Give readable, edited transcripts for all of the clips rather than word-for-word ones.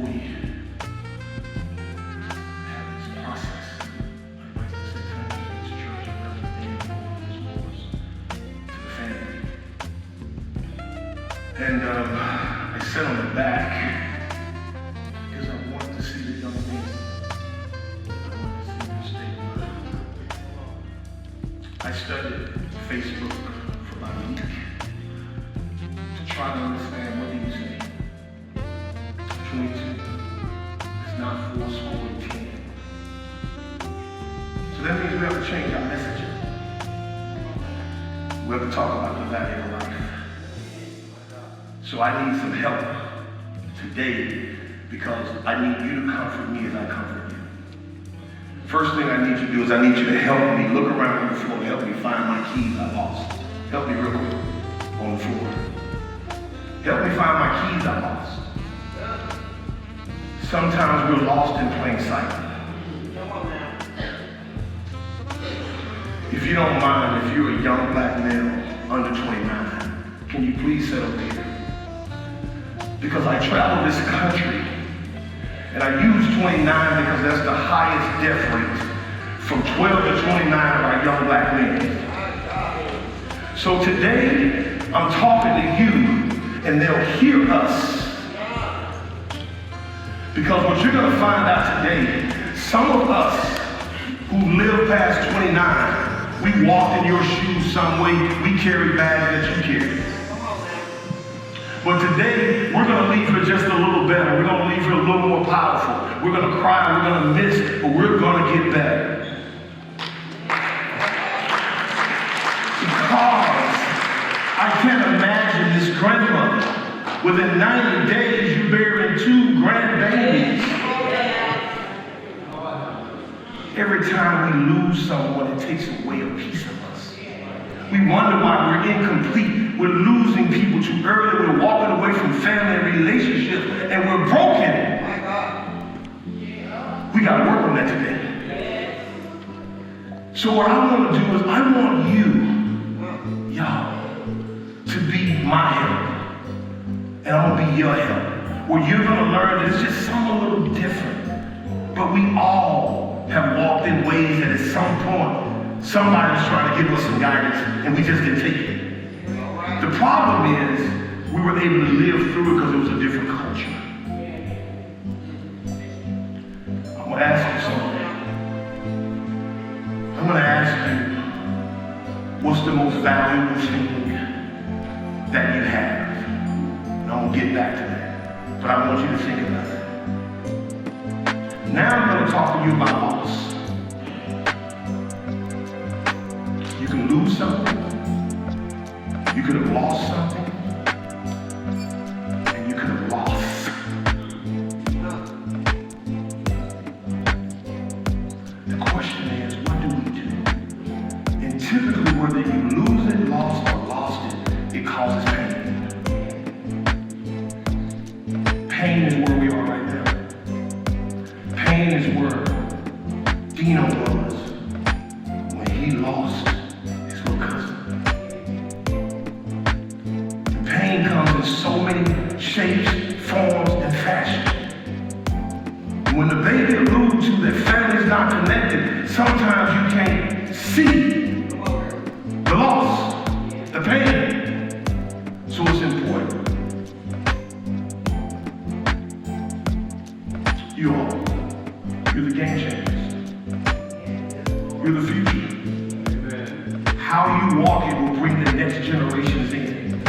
we have this process, I'd like to say thank you to this church and representing this course to the family. And I sat on the back because I wanted to see the young men. I wanted to see them stay alive. I studied Facebook for about a week to try to understand what do you say. 22 is not 4 score and 10. So that means we have to change our messaging. We have to talk about the value of life. So I need some help today because I need you to comfort me as I comfort you. First thing I need you to do is I need you to help me look around on the floor and help me find my keys I lost. Help me real quick on the floor. Help me find my keys I lost. Sometimes we're lost in plain sight. If you don't mind, if you're a young black male under 29, can you please sit up here? Because I travel this country, and I use 29 because that's the highest death rate from 12 to 29 of our young black men. So today, I'm talking to you, and they'll hear us. Because what you're going to find out today, some of us who live past 29, we walked in your shoes some way, we carry bags that you carry. But today, we're going to leave here just a little better. We're going to leave here a little more powerful. We're going to cry, we're going to miss, but we're going to get better. Because I can't imagine this grandmother. Within 90 days, you're bearing 2 grandbabies. Every time we lose someone, it takes away a piece of us. We wonder why we're incomplete. We're losing people too early. We're walking away from family and relationships, and we're broken. We got to work on that today. So what I want to do is I want you, y'all, to be my help. And I'm going to be your help. Where you're going to learn that it's just something a little different. But we all have walked in ways that at some point, somebody's trying to give us some guidance, and we just didn't take it. The problem is, we were able to live through it because it was a different culture. I'm going to ask you something. I'm going to ask you, what's the most valuable thing that you have? And I'm going to get back to that. But I want you to think about it. Now I'm going to talk to you about loss. You can lose something. You could have lost something. And you could have lost. The question is, what do we do? And typically, whether you lose it, lost, or lost it, it causes pain. Pain is where we are right now. Pain is where Dino was when he lost his little cousin. The pain comes in so many shapes, forms, and fashions. When the baby alludes to that family's not connected, sometimes you can't see the loss, the pain. So it's important. You all, you're the game changers. You're the future. How you walk it will bring the next generations in.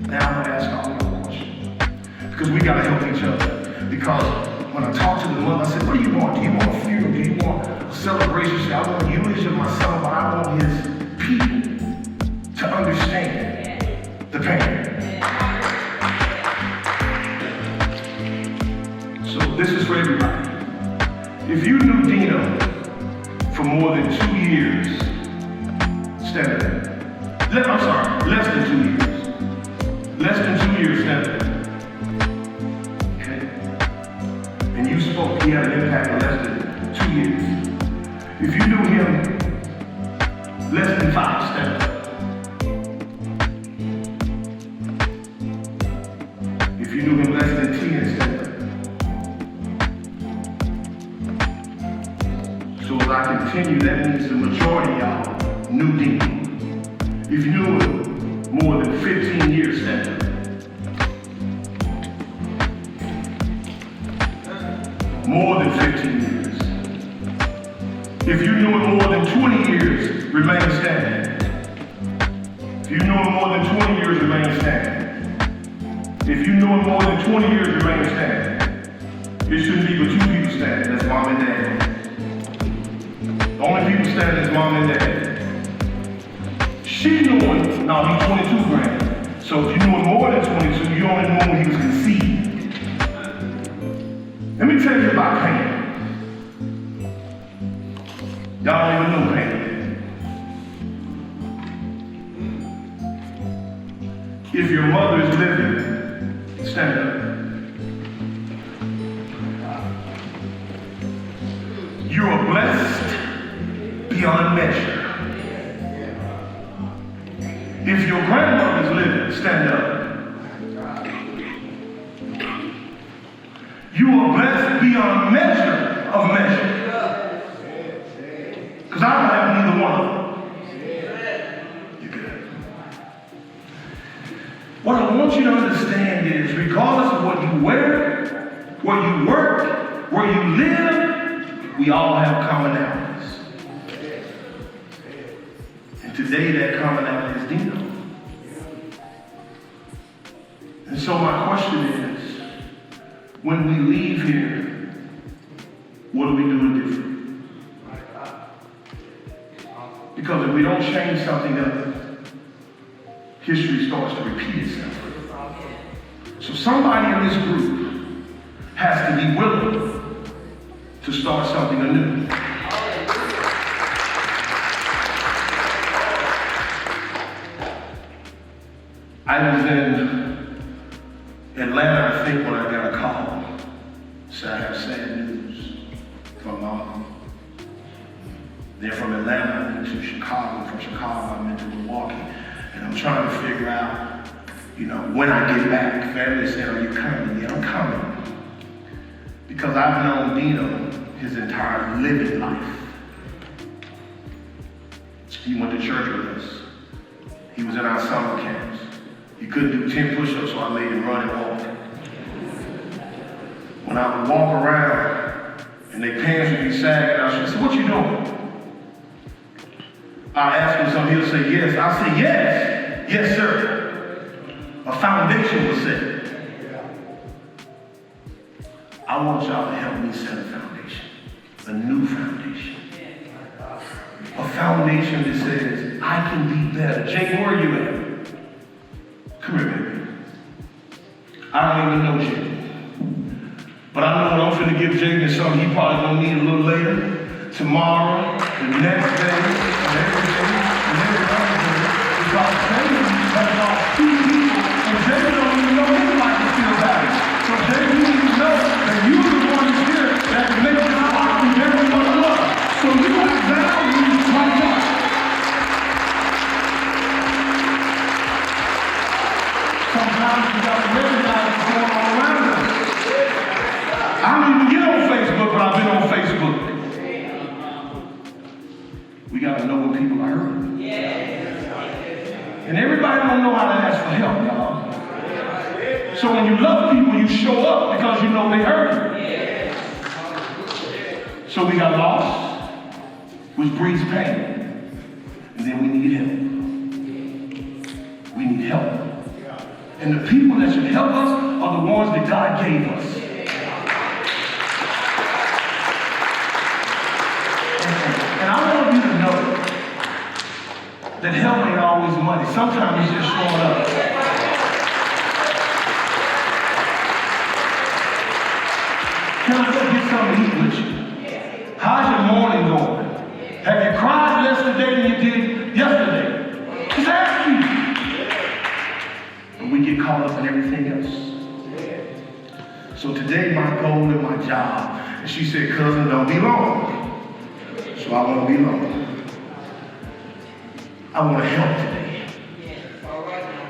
Now I'm gonna ask all your questions. Because we gotta help each other. Because when I talked to the mother, I said, what do you want? Do you want a funeral? Do you want a celebration? She said, I want eulogy of my son, but I want his people to understand the pain. This is for everybody. If you knew Dino for more than 2 years, stand up. I'm sorry, less than 2 years. Less than 2 years, stand up. Okay? And you spoke, he had an impact of less than 2 years. If you knew him less than 5, stand up. If you continue, that means the majority of y'all knew Dino. If you knew him more than 15 years, stand up. More than 15 years. If you knew him more than 20 years, remain standing. If you knew him more than 20 years, remain standing. If you knew him more than 20 years, remain standing. It shouldn't be but two people standing, that's mom and dad. The only people standing is mom and dad. She knew him, now he's 22 grand. So if you knew him more than 22, you only knew him when he was conceived. Let me tell you about pain. Y'all don't even know pain. If your mother is living, stand up. You are blessed beyond measure. If your grandmother is living, stand up. You are blessed beyond measure of measure. Because I don't have neither one of them. You good. What I want you to understand is, regardless of what you wear, where you work, where you live, we all have commonalities. And today that commonality is Dino. And so my question is, when we leave here, what are we doing different? Because if we don't change something up, history starts to repeat itself. So somebody in this group has to be willing to start something anew. I was in Atlanta, I think, when I got a call. So I have sad news from mom. Then from Atlanta, I went to Chicago. From Chicago, I went to Milwaukee. And I'm trying to figure out, when I get back. Family said, are you coming? Yeah, I'm coming. Because I've known Dino his entire living life. He went to church with us. He was in our summer camps. He couldn't do 10 push-ups, so I made him run and walk. When I would walk around and their pants would be sagging, I said, what you doing? I ask him something, he'll say yes. I say yes. Yes, sir. A foundation was set. I want y'all to help me set a foundation. A new foundation. A foundation that says, I can be better. Jake, where are you at? Come here, baby. I don't even know Jake. But I know what I'm finna give Jake is something he probably gonna need a little later, tomorrow, the next day, and every day, and every other day. Because Jake has lost two people, and Jake don't even know anybody to feel about it. So Jake, you need to know that you're the one here that can make this possible and everyone love. So you have value right now. Sometimes you gotta recognize what's going on around us. I don't even get on Facebook, but I've been on Facebook. We gotta know when people are hurting. And everybody don't know how to ask for help, y'all. So when you love people, you show up because you know they hurt. So we got lost, which breeds pain. And then we need help. We need help. And the people that should help us are the ones that God gave us. And I want you to know that help ain't always money. Sometimes it's just showing up. Can I go get something to eat with you? How's your morning going? Have you cried less today than you did yesterday? Just ask you. But we get caught up in everything else. So today my goal and my job, and she said, cousin, don't be long. So I won't be long. I want to help today.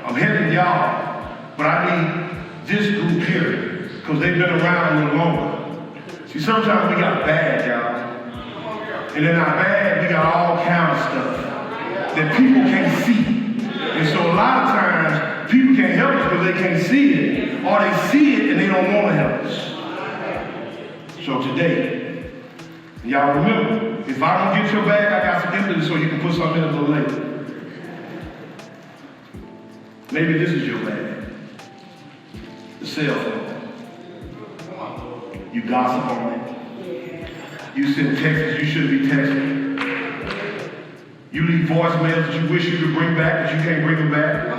I'm helping y'all, but I need this group here, because they've been around a little longer. See, sometimes we got bad, y'all. And in our bag, we got all kind of stuff that people can't see. And so a lot of times, people can't help us because they can't see it, or they see it and they don't want to help us. So today, y'all remember, if I don't get your bag, I got some empty so you can put something in a little later. Maybe this is your bag. The cell phone. You gossip on it. You send texts you shouldn't be texting. You leave voicemails that you wish you could bring back, but you can't bring them back.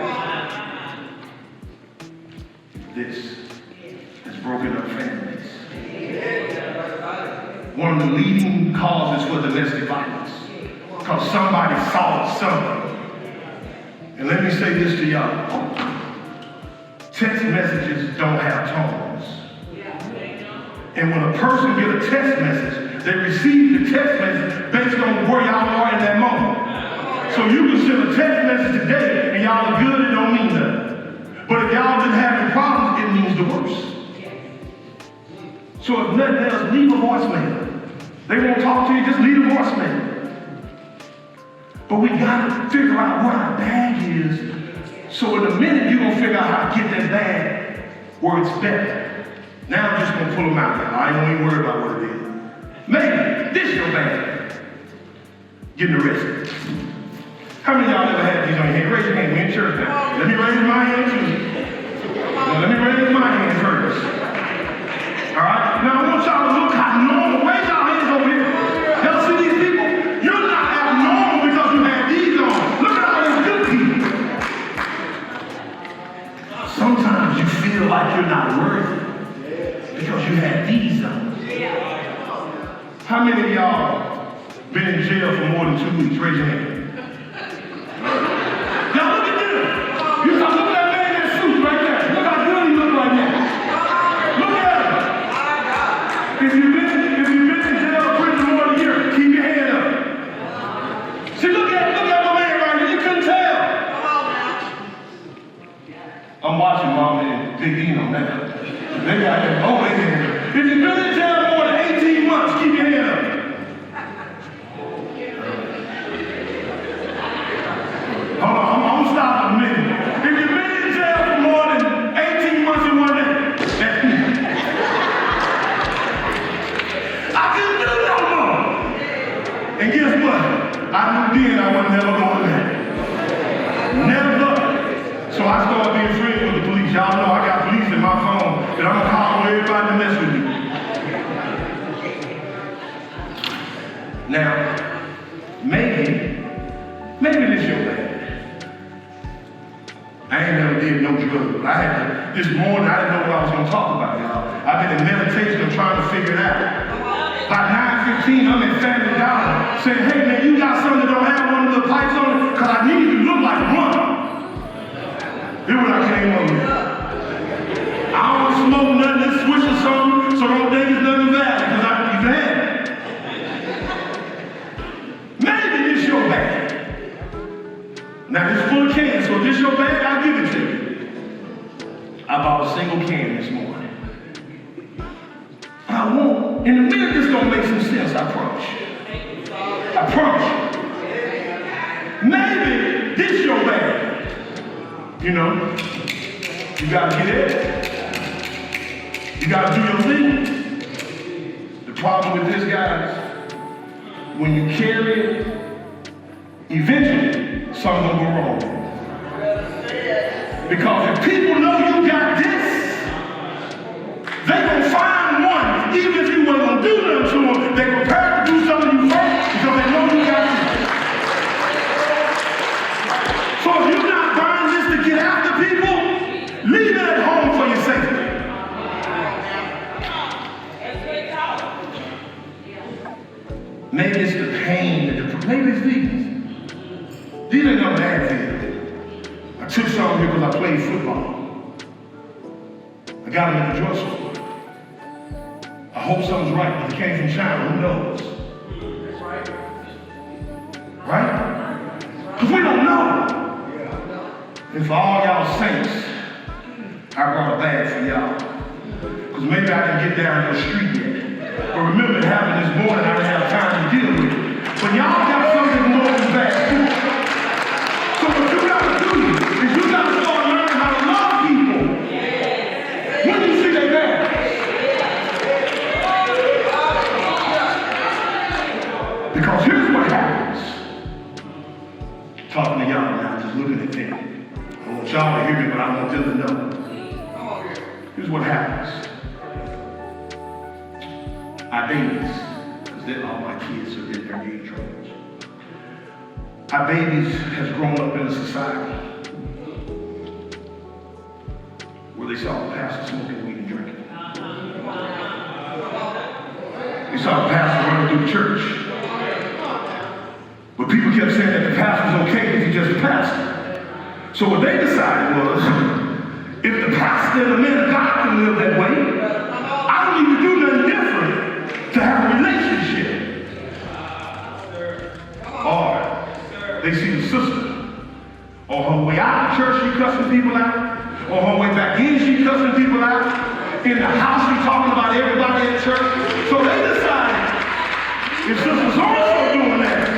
This has broken up families. One of the leading causes for domestic violence. Because somebody saw something. And let me say this to y'all. Text messages don't have tones. And when a person gets a text message, they receive the text message based on where y'all are in that moment. So you can send a text message today and y'all are good, it don't mean nothing. But if y'all been having problems, it means the worst. So if nothing else, leave a voicemail. They won't talk to you, just leave a voicemail. But we gotta figure out what our bag is. So in a minute, you're gonna figure out how to get that bag where it's better. Now I'm just gonna pull them out now. I ain't gonna even worry about what it is. Maybe this your bag. Getting arrested. How many of y'all ever had these on your hand? Raise your hand. We in church now. Let me raise my hand too. Now, let me raise my hand first. All right? Now I want y'all to look how normal. Raise y'all hands over here. Y'all see these people? You're not abnormal because you have these on. Look at all these good people. Sometimes you feel like you're not worthy because you have these on. How many of y'all been in jail for more than 2 weeks? Raise your hand. Now look at them. You look at that man in that suit right there. Look how good he looks right now. Look at him. If you've been in jail or prison more than a year, keep your hand up. See, look at my man right here. You couldn't tell. I'm watching Mama and Big Dino now. They got their own hand. If you've been in jail more than 18 months, keep your hand up. Hold on, I'm gonna stop in a minute. If you've been in jail for more than 18 months in 1 day, that's me. I couldn't do no more. And guess what? I knew then I was never going back. Never. So I started being friends with the police. Y'all know I got police in my phone that I'm gonna call everybody to mess with me. Now, maybe this your bad. I ain't never did no drugs, but this morning I didn't know what I was gonna talk about, y'all. I've been in meditation and trying to figure it out. By 9:15, I'm in Family Dollar saying, hey man, you got something that don't have one of the pipes on it? Cause I need it to look like one. Here's what I came up with. I don't smoke nothing, let's switch or something, so don't think it's nothing valid, because you can have it. Maybe this your bag. Now this full of cans, so if this your bag, I'll give it to you. I bought a single can this morning. I won't. In a minute, this gonna make some sense, I promise you. I promise you. Maybe this your bag. You know, you gotta get it. You gotta do your thing. The problem with this, guys, when you carry it, eventually, something will go wrong. Because if people know you got this, they gonna find one, even if you weren't gonna do nothing to them, they prepared to do something to you first because they know you got this. So if you're not buying this to get after people, leave it at home for your safety. Maybe it's the pain, maybe it's these. These ain't no bad thing. I took some here because I played football. I got them at the drugstore. I hope something's right, because it came from China, who knows? Right? Because we don't know. And for all y'all saints, I brought a bag for y'all. Because maybe I can get down your street yet. But remember, it happened this morning, I didn't have time to deal with it. But y'all got something more than bad too. So what you gotta do is you gotta start learning how to love people when you see they bad. Because here's what happens. Talking to y'all now, just looking at them. I want y'all to hear me, but I want them to know. Here's what happens. Our babies, because all my kids are in their age range. Our babies has grown up in a society where they saw the pastor smoking weed and drinking. They saw the pastor running through the church. But people kept saying that the pastor was okay if he's just a pastor. So what they decided was, if the pastor and the man of God can live that way, I don't need to do nothing different to have a relationship. Or they see the sister, on her way out of church, she cussing people out. On her way back in, she cussing people out. In the house, she talking about everybody at church. So they decided, if sister's also doing that,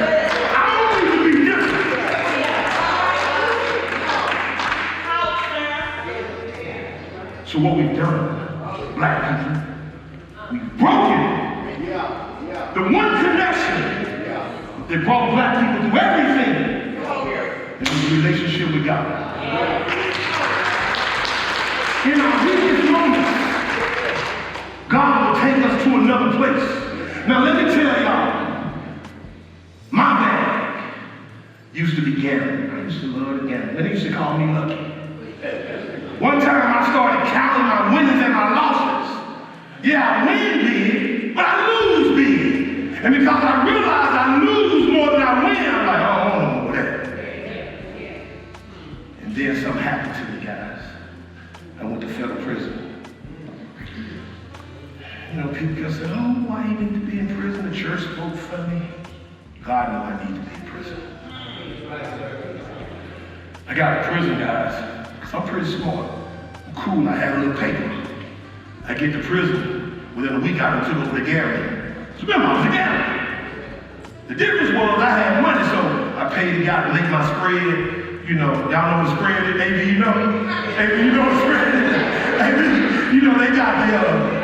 I don't need to be different. So what we've done, black people, we've broken the one connection that brought black people through everything in the relationship with God. In our weakest moments, God will take us to another place. Now let me tell y'all, my bag used to be gambling. I used to love to gamble. They used to call me lucky. One time I started counting my winnings and my losses. Yeah, I win big, but I lose big. And because I realized I lose more than I win, I'm like, oh, I don't know that. And then something happened to me, guys. I went to federal prison. You know, people just say, oh, why you need to be in prison? The church spoke for me. God knew I need to be in prison. I got to prison, guys, because I'm pretty smart. I'm cool, I have a little paper. I get to prison. Within a week, I took over the gambling. So remember, I was a gambler. The difference was I had money, so I paid the guy to lick my spread. You know, y'all know what spread is? Maybe you know. Maybe you know what spread is. Maybe, you know, they got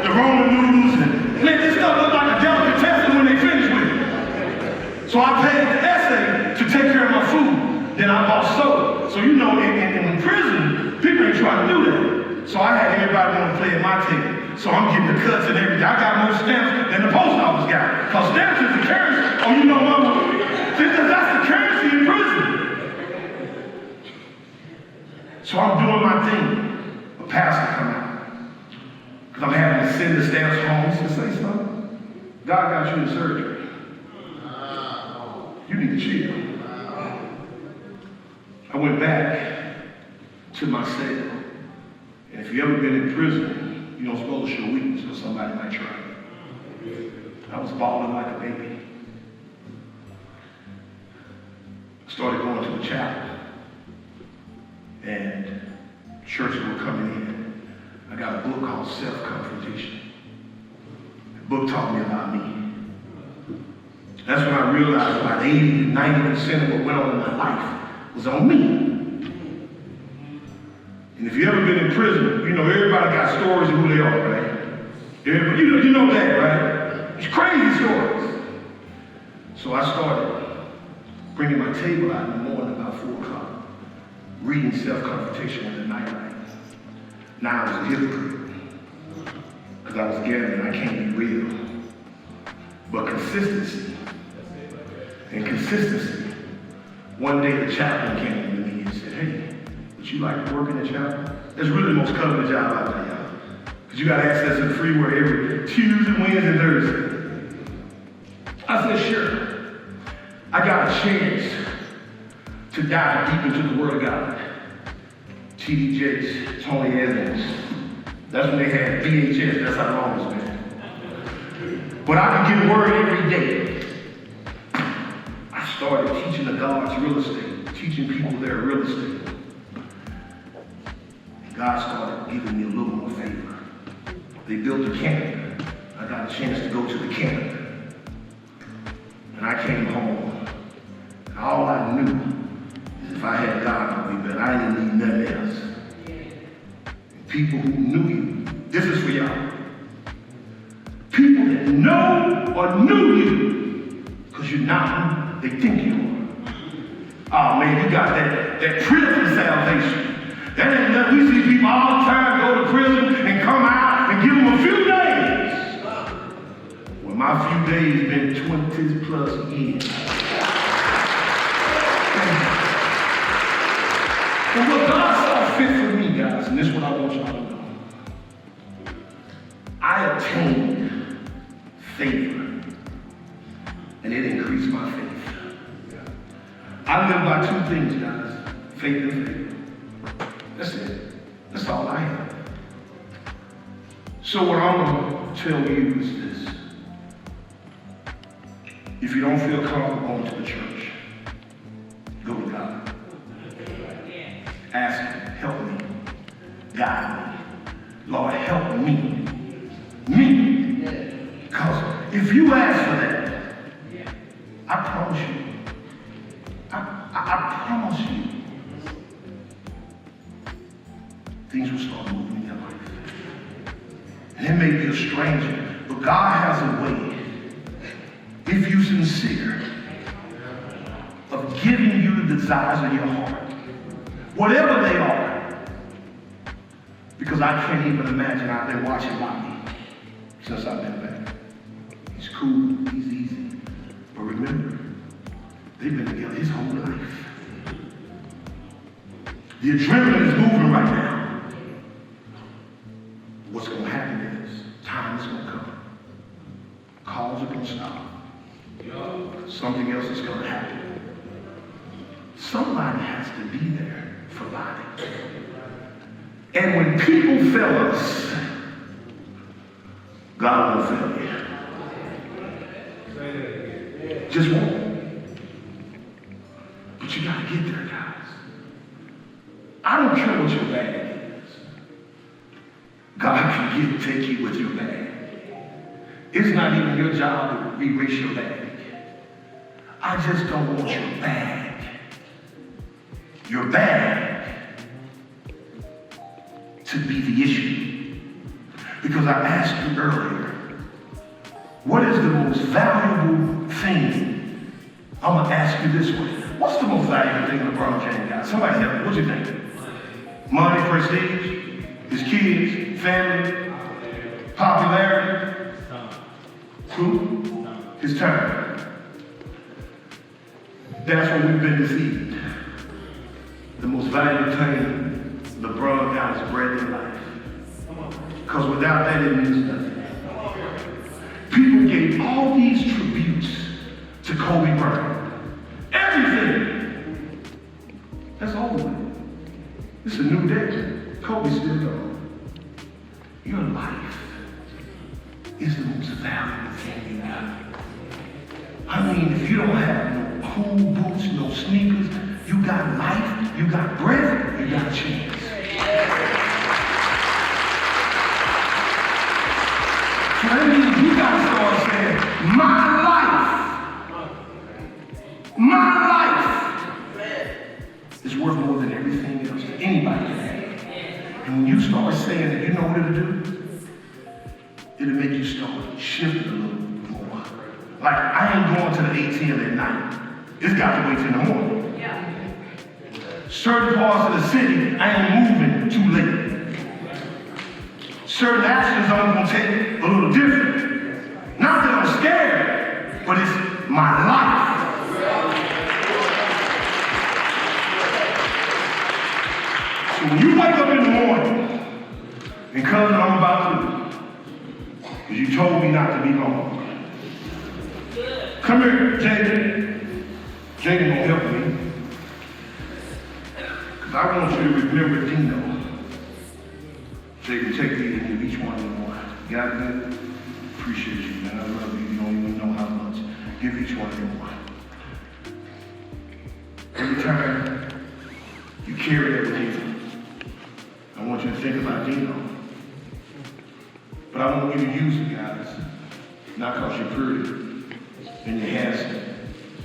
the Roman noodles and man, this stuff looked like a delicatessen when they finished with it. So I paid the essay to take care of my food. Then I bought soda. So you know, in prison, people ain't trying to do that. So I had everybody want to play at my table. So I'm getting the cuts and everything. I got more stamps than the post office got. Because stamps is the currency. Oh, you know, mama? That's the currency in prison. So I'm doing my thing. A pastor come out. Because I'm having to send the stamps home. He said, say something. God got you in surgery. You need to chill. I went back to my cell. And if you've ever been in prison, you don't supposed to show weakness because somebody might try you. I was bawling like a baby. I started going to the chapel. And churches were coming in. I got a book called Self-Confrontation. The book taught me about me. That's when I realized about 80 to 90% of what went on in my life was on me. And if you've ever been in prison, you know everybody got stories of who they are, right? Everybody, you know that, right? It's crazy stories. So I started bringing my table out in the morning about 4 o'clock, reading Self-Confrontation in the night. Now I was a hypocrite because I was gambling. I can't be real. But consistency. And consistency. One day the chaplain came to me and said, hey, would you like to work in the chapel? That's really the most coveted job out there, y'all. Because you got access to the freeway every Tuesday, Wednesday, and Thursday. I said, sure. I got a chance to dive deep into the Word of God. T.D. Jakes, Tony Evans. That's when they had VHS. That's how long it's been. But I could get a word every day. I started teaching the God's real estate, teaching people their real estate. And God started giving me a little more favor. They built a camp. I got a chance to go to the camp. And I I came home, and all I knew is if I had God, I'd be better. I didn't need nothing else. And people who knew you, this is for y'all. People that know or knew you, because you're not who they think you are. Oh man, you got that prison salvation. That ain't nothing. We see people all the time go to prison and come out and give them a few days. Well, my few days been 20 plus years. And what God saw fit for me, guys, and this is what I want y'all to know. I obtained favor, and it increased my faith. I live by two things, guys. Faith and favor. That's it. That's all I have. So what I'm going to tell you is this. If you don't feel comfortable going to the church, go to God. Ask Him, help me, guide me. Lord, help me. Me. Because if you ask for that, I promise you, I promise you, things will start moving in your life. And it may be a stranger, but God has a way, if you're sincere, of giving you the desires of your heart, whatever they are. Because I can't even imagine I've been watching Bobby since I've been back. He's cool, he's easy. But remember, they've been together his whole life. The adrenaline is moving right now. What's going to happen is time is going to come. Calls are going to stop. Something else is going to happen. Somebody has to be there for Bobby. And when people fail us, God won't fail you. Just won't. But you got to get there, guys. I don't care what your bag is. God can take you with your bag. It's not even your job to erase your bag. I just don't want your bag. Your bag to be the issue. Because I asked you earlier, what is the most valuable thing? I'm going to ask you this way. What's the most valuable thing LeBron James got? Somebody help me. What do you think? Money, prestige, his kids, family, popularity. Who? His time. That's when we've been deceived. The most valuable thing LeBron got is bread in life. Because without that, it means nothing. People gave all these tributes to Kobe Bryant. Everything. That's over with. It's a new day. Kobe's still gone. Your life is the most valuable thing you got. I mean, if you don't have no cool boots, no sneakers, you got life, you got breath, you got a chance. So that means you got to start saying, my life is worth more than everything else that anybody can have. And when you start saying that, you know what it'll do? It'll make you start shifting a little more. Like, I ain't going to the ATM at night. It's got to wait till in the morning. Yeah. Certain parts of the city, I ain't moving too late. Certain actions I'm going to take a little different. Not that I'm scared, but it's my life. So when you wake up in the morning, and cousin, I'm about to leave, because you told me not to be long. Come here, Jaden. Jaden gonna help me. Because I want you to remember Dino. Jaden, take these and give each one of them one. Got it? Appreciate you, man. I love you. You don't even know how much. Give each one of them one. Every time you carry that with you, I want you to think about Dino. But I want you to use it, guys. Not because you're pretty and you're handsome,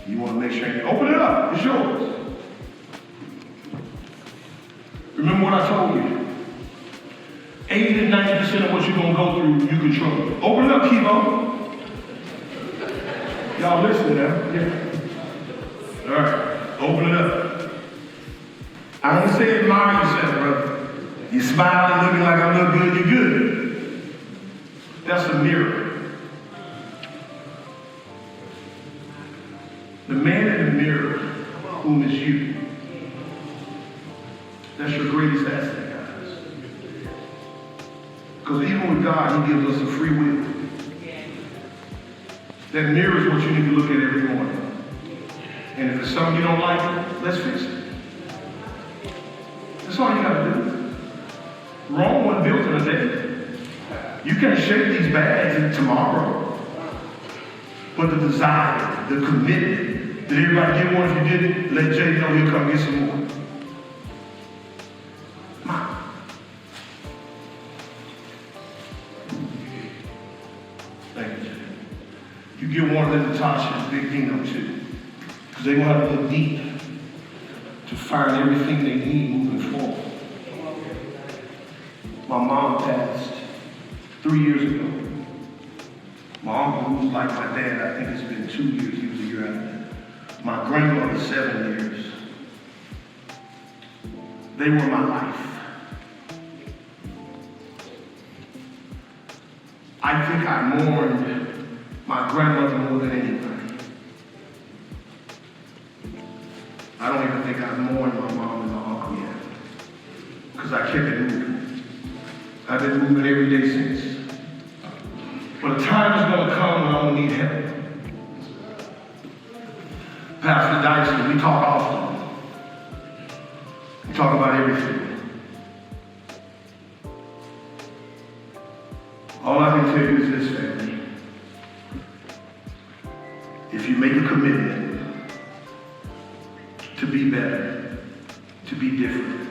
You want to make sure you open it up. It's yours. Remember what I told you. 80 to 90% of what you're going to go through, you control. Open it up, Kibo. Y'all listen now. Yeah. All right. Open it up. I don't say admire yourself, brother. You smiling, looking like I look good, you're good. That's a mirror. The man in the mirror, whom is you. That's your greatest asset, guys. Because even with God, He gives us a free will. That mirror is what you need to look at every morning. And if it's something you don't like, let's fix it. That's all you got to do. Rome wasn't built in a day. You can't shake these bags tomorrow. But the desire, the commitment, did everybody get one? If you didn't, let Jay know he'll come get some more. Thank you, Jay. You get one of them Natasha and Big Dino too. Because they're going to have to look deep to find everything they need moving forward. My mom passed 3 years ago. My uncle, who's like my dad, I think it's been 2 years, he was a year after. My grandmother, 7 years. They were my life. I think I mourned my grandmother more than anybody. I don't even think I've mourned my mom and my uncle yet. Because I kept it moving. I've been moving every day since. But a time is going to come when I'm going to need help. Pastor Dyson, we talk often. We talk about everything. All I can tell you is this, family. If you make a commitment to be better, to be different,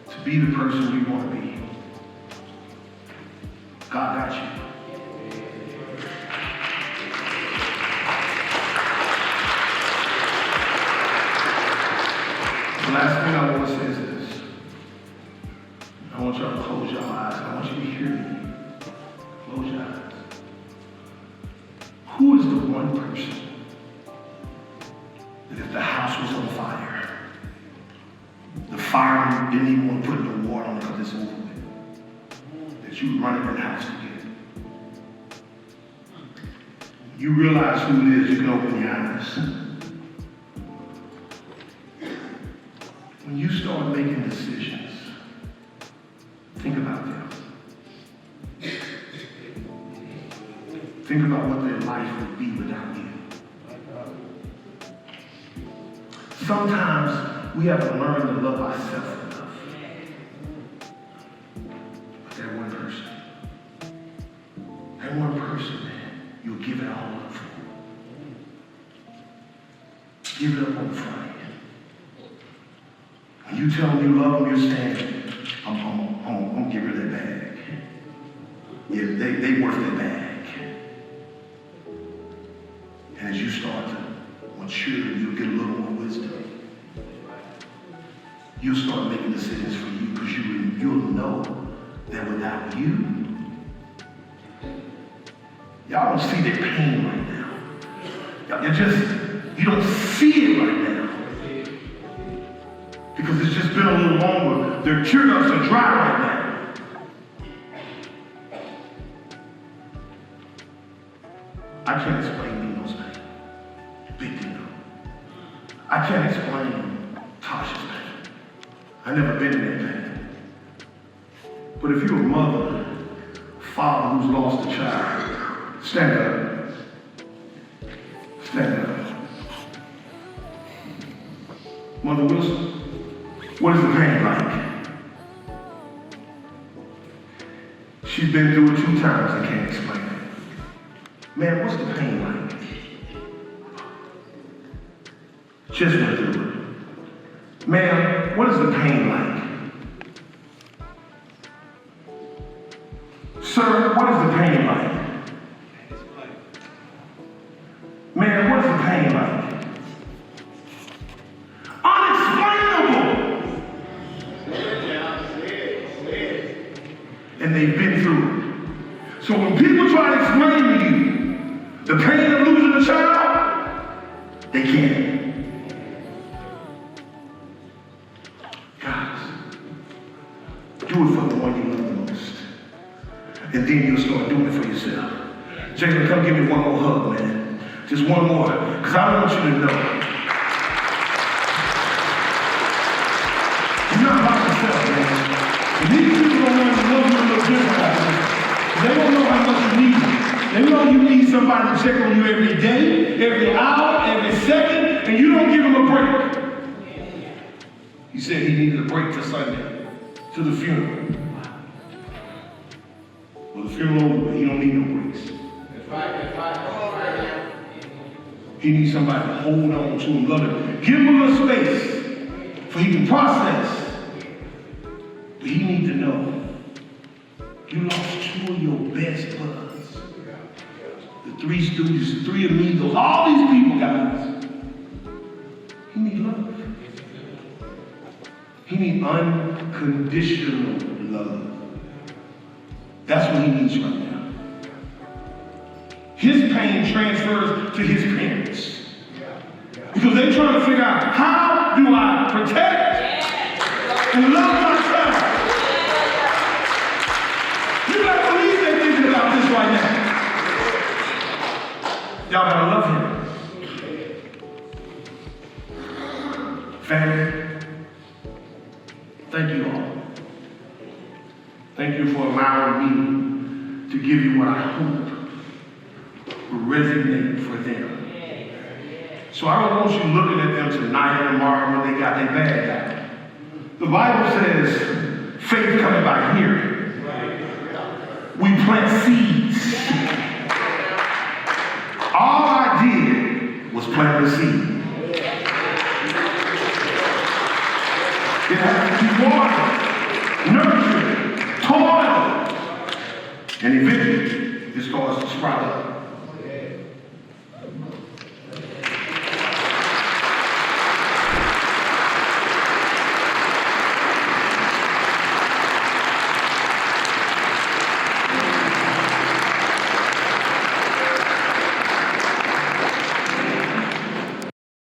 to be the person you want to be, God got you. The last thing I want to say is this. I want y'all to close your eyes. I want you to hear me. Close your eyes. Who is the one person that if the house was on fire, the fireman didn't even want to put no water on it because it's over with, that you would run in that house to get? You realize who it is, you can open your eyes. When you start making decisions, think about them. Think about what their life would be without you. Sometimes we have to learn to love ourselves enough. But that one person, man, you'll give it all up for. Give it up on the front end. When you tell them you love them, you're saying, I'm gonna give her that bag. Yeah, they worth that bag. And as you start to mature, you'll get a little more wisdom. You'll start making decisions for you because you'll know that without you, y'all don't see their pain right now. You don't see it right now. Because it's just been a little longer. Their tear ducts are dry right now. I can't explain Dino's pain. Big Dino. I can't explain Tasha's pain. I've never been in that pain. But if you're a mother, father who's lost a child, stand up. Stand up. Mother Wilson, what is the pain like? She's been through it 2 times and can't explain it. Man, what's the pain like? Just went through it. Ma'am, what is the pain like? Sir, what is the pain like? Man, what is the pain like? and they've been through it. So when people try to explain to you the pain of losing a child, they can't. Guys, do it for the one you love the most. And then you'll start doing it for yourself. Jacob, come give me one more hug, man. Just one more, because I want you to know. You're not by yourself, man. And these people don't learn to love you a little different out there. They don't know how much you need them. They know you need somebody to check on you every day, every hour, every second, and you don't give them a break. He said he needed a break to Sunday, to the funeral. Well, the funeral over, but he don't need no breaks. That's right. He needs somebody to hold on to him, love him. Give him a little space for he can process. But he needs to know you lost two of your best buds. The three Stooges, the three amigos, all these people, guys. He needs love. He needs unconditional love. That's what he needs right now. His pain transfers to his parents. Because they're trying to figure out, how do I protect and love my child? You better believe they're thinking about this right now. Y'all gotta love him. Family, thank you all. Thank you for allowing me to give you what I hope will resonate for them. So I don't want you looking at them tonight or tomorrow when they got their bag out. The Bible says faith coming by hearing. We plant seeds. All I did was plant the seed. It has to be watered, nurtured, toiled, and eventually it starts to sprout up.